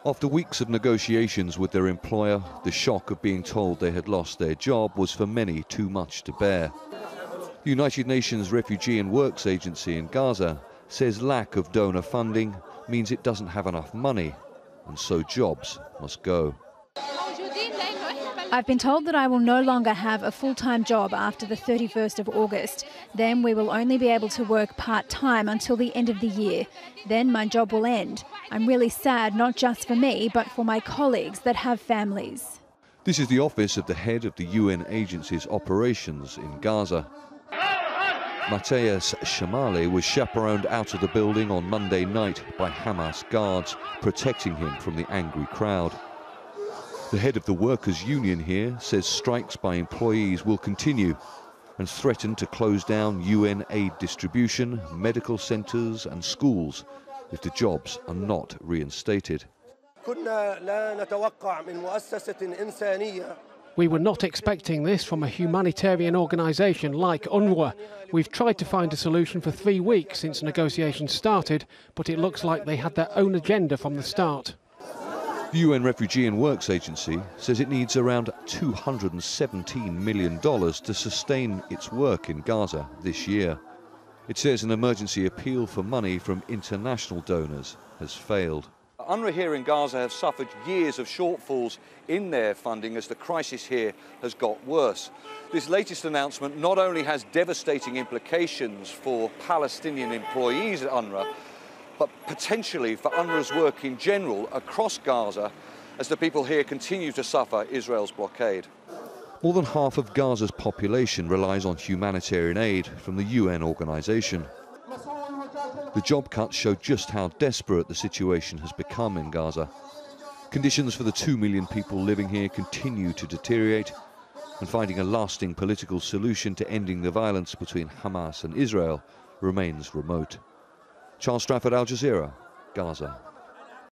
After weeks of negotiations with their employer, the shock of being told they had lost their job was for many too much to bear. The United Nations Refugee and Works Agency in Gaza says lack of donor funding means it doesn't have enough money, and so jobs must go. I've been told that I will no longer have a full-time job after the 31st of August. Then we will only be able to work part-time until the end of the year. Then my job will end. I'm really sad, not just for me, but for my colleagues that have families. This is the office of the head of the UN agency's operations in Gaza. Matthias Shamali was chaperoned out of the building on Monday night by Hamas guards, protecting him from the angry crowd. The head of the workers' union here says strikes by employees will continue and threaten to close down UN aid distribution, medical centres and schools if the jobs are not reinstated. We were not expecting this from a humanitarian organisation like UNRWA. We've tried to find a solution for 3 weeks since negotiations started, but it looks like they had their own agenda from the start. The UN Refugee and Works Agency says it needs around $217 million to sustain its work in Gaza this year. It says an emergency appeal for money from international donors has failed. UNRWA here in Gaza have suffered years of shortfalls in their funding as the crisis here has got worse. This latest announcement not only has devastating implications for Palestinian employees at UNRWA, but potentially for UNRWA's work in general across Gaza as the people here continue to suffer Israel's blockade. More than half of Gaza's population relies on humanitarian aid from the UN organisation. The job cuts show just how desperate the situation has become in Gaza. Conditions for the 2 million people living here continue to deteriorate, and finding a lasting political solution to ending the violence between Hamas and Israel remains remote. Charles Strafford, Al Jazeera, Gaza.